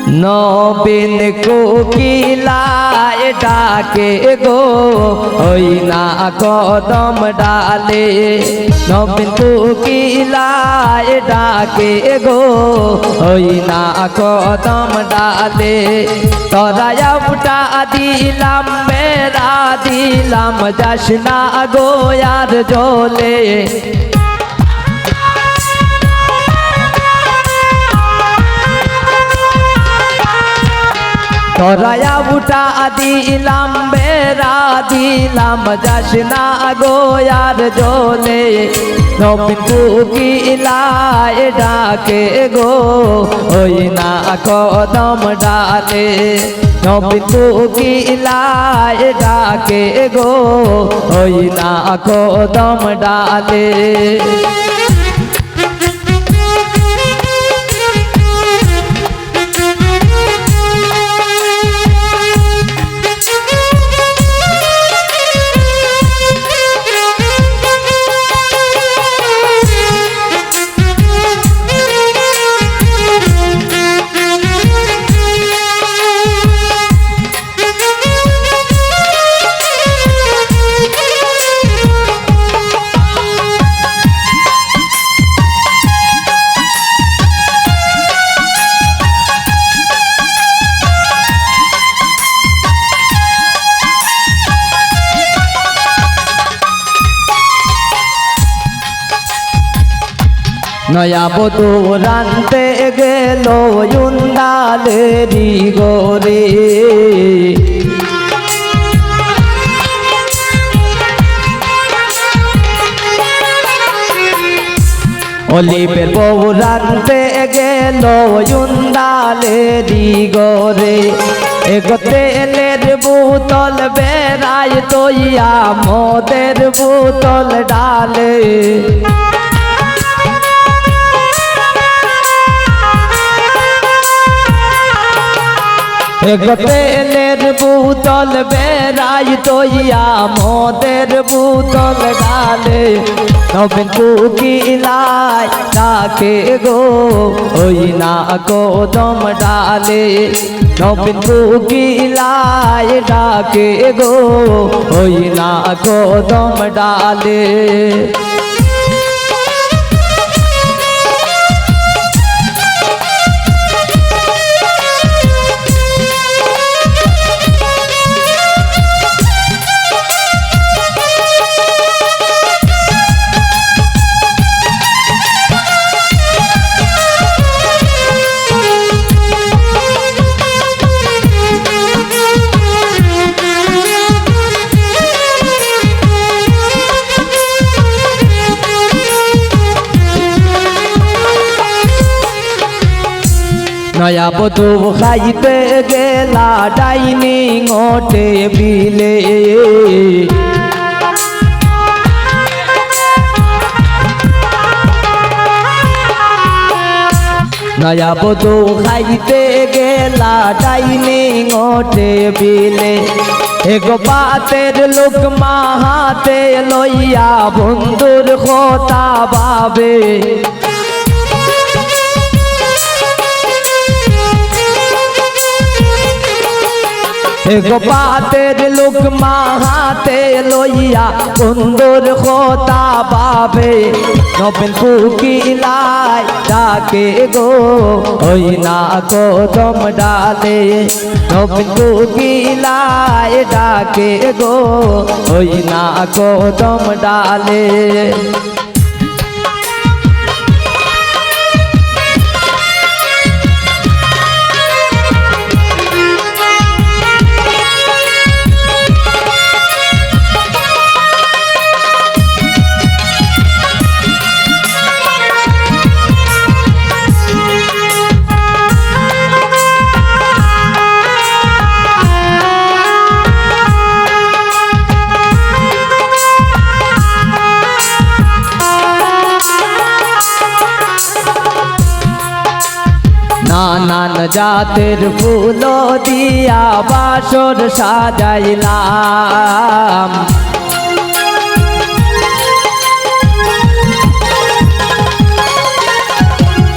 নবীন কোকিলায় ডাকে গো ওই না কদম ডালে, নবীন কোকিলায় ডাকে গো ওই না কদম ডালে। তরায়া উঠা দিলাম মেরা দিলাম যাস না গো আর জলে। তরায়া উঠা দিলাম বেড়া দিলাম যাস না গো আর জলে। নবীন কোকিলায় ডাকে গো ওই না কদম ডালে, নবীন কোকিলায় ডাকে গো ওই না কদম ডালে। নয়া বধূ রানতে গেল উন্দালেরি গোরে, অলিপের বউ রানতে গেল উন্দালেরি গোরে। এগো তেলের বোতল বেড়ায় তৈয়া মদের বোতল ডালে, এগো তেলের বোতল বেড়াই তৈয়া মদের বোতল ডালে। নবীন কোকিলায় ডাকে গো ওই না কদম ডালে, নবীন কোকিলায় ডাকে গো ওই না কদম ডালে। নয়া বধূ খাইতে গেলা ডাইনিং টেবিলে, নয়া বধূ খাইতে গেলা ডাইনিং টেবিলে। এগো পাতের লোকমা হাতে লইয়া বন্ধুর কথা ভাবে, এগো পাতের লোকমা হাতে লইয়া বন্ধুর কথা ভাবে। নবীন কোকিলায় ডাকে গো ওই না কদম ডালে, নবীন কোকিলায় ডাকে গো ওই না কদম ডালে। নানান জাতের ফুল দিয়া বাসর সাজাইলাম,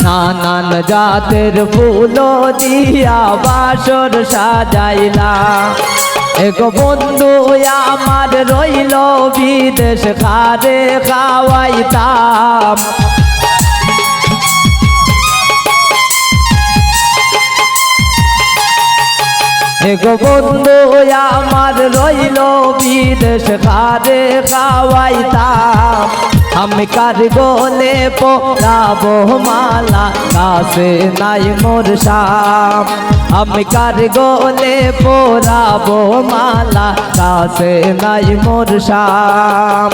নানান জাতের ফুল দিয়া বাসর সাজাইলা এগো বন্ধু আমার রইল বিদেশ খারে খাওয়াইতাম এগো বন্ধু আমার রইল বিদেশ খারে খাওয়াইতাম আমি কার গলে পরাবো মালা কাছে নাই মোর শাম আমি কার গলে পরাবো মালা কাছে নাই মোর শাম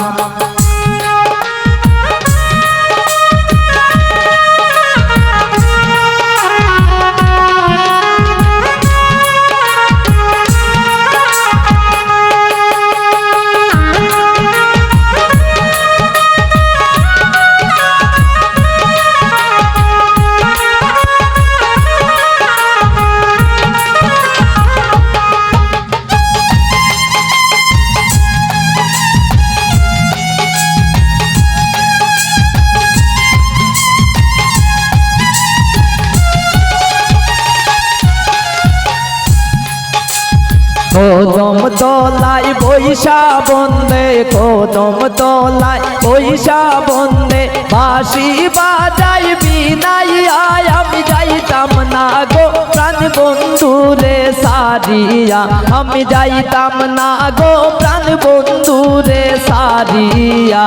কদম তলায় বৈশা বন্দে কদম তলায় বৈশা বন্দে বাঁশি বাজাই বিনাই আয় আমি যাইতাম না গো প্রাণ বন্ধু রে সারিয়া আমি যাইতাম না গো প্রাণ বন্ধু রে সারিয়া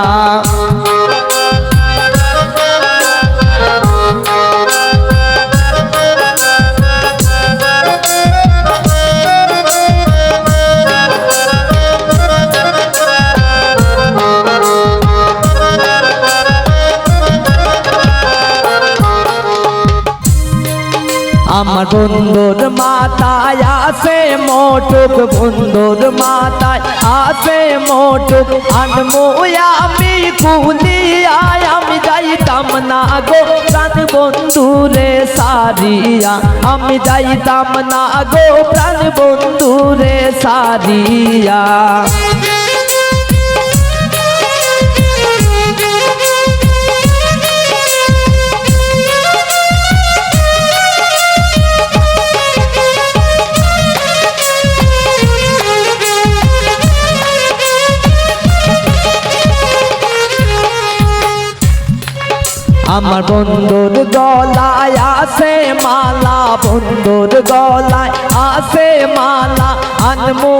আমার বন্ধুর মাথায় আছে মোটুক বন্ধুর মাথায় আছে মোটুক আনমু আমি কুলিয়ায় আমি যাইতাম না গো প্রাণ বন্ধু রে সারিয়া আমি যাইতাম না গো প্রাণ বন্ধু রে সারিয়া আমার বন্ধুর গলায় আছে মালা বন্ধুর গলায় আছে মালা আনমু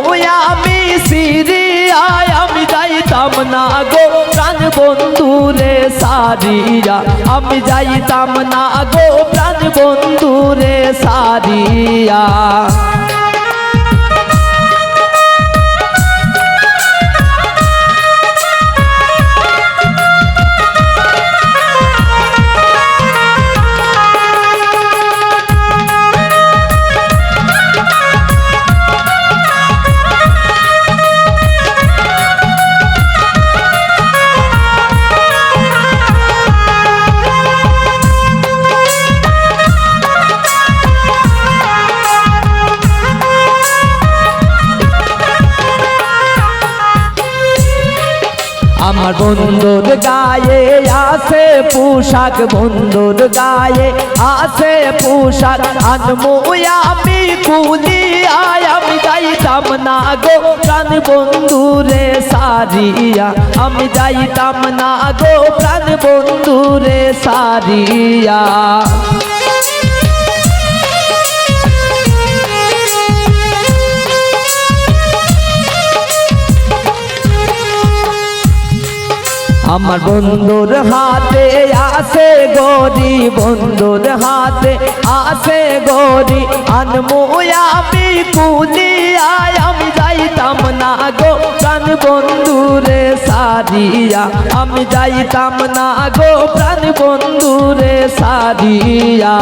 আমি সিরিয়ায় আমি যাইতাম না গো প্রাণ বন্ধু রে সারিয়া আমি যাইতাম না গো প্রাণ বন্ধু রে সারিয়া আমার বন্ধুর গায়ে আছে পোশাক বন্ধুর গায়ে আছে পোশাক আনমু আমি কুলিয়ায় আমি যাইতাম না গো প্রাণ বন্ধু রে সারিয়া আমি যাইতাম না গো প্রাণ বন্ধু রে সারিয়া আমার বন্ধুর হাতে আছে গরি বন্ধুর হাতে আছে গরি আনমু আমি কুলিয়ায় আমি যাইতাম না গো প্রাণ বন্ধু রে সারিয়া আমি যাইতাম না গো প্রাণ বন্ধু রে সারিয়া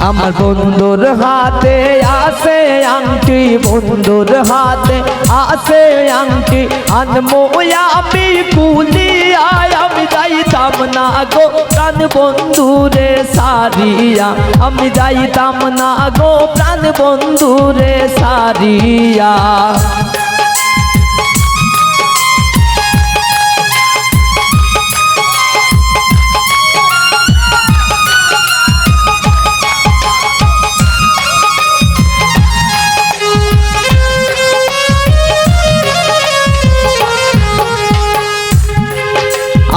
আমার বন্ধুর হাতে আছে আংটি, বন্ধুর হাতে আছে আংটি, আনমো আমি কুলিয়ায়, আমি যাইতাম না গো প্রাণ বন্ধুরে সারিয়া, আমি যাইতাম না গো প্রাণ বন্ধুরে সারিয়া।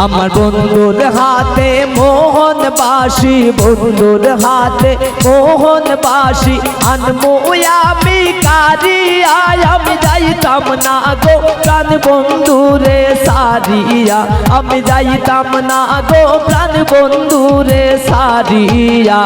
আমার বন্ধুর হাতে মোহন বাসি, বন্ধুর হাতে মোহন বাসি, আনমো আমি কারিয়ায়, আমি যাইতাম না গো প্রাণ বন্ধুরে সারিয়া, আমি যাইতাম না গো প্রাণ বন্ধুরে সারিয়া।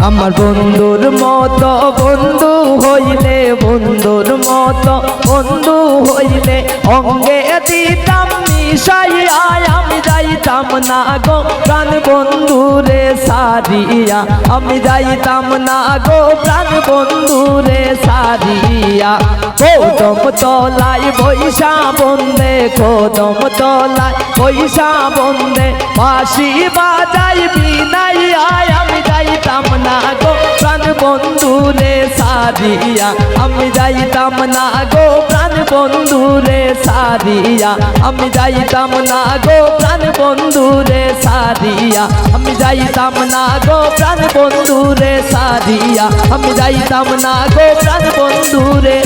আমার বন্ধুর মতো বন্ধু হইলে, বন্ধুর মতো বন্ধু হইলে, অঙ্গে দিতাম মিশাইয়া, আমি যাইতাম না গো প্রাণ বন্ধুরে সারিয়া, আমি যাইতাম না গো প্রাণ বন্ধুরে সারিয়া। কদম তলায় বৈশা বন্দে, কদম তলায় বৈশা বন্দে, বাঁশি বাজাই বিনাইয়া, আমি যাইতাম না গো প্রাণ বন্ধুরে সারিয়া, আমি যাইতাম না গো প্রাণ বন্ধুরে সারিয়া, আমি যাইতাম না গো প্রাণ বন্ধুরে সারিয়া, আমি যাইতাম না গো প্রাণ বন্ধুরে সারিয়া, আমি যাইতাম না গো প্রাণ বন্ধুরে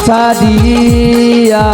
সারিয়া।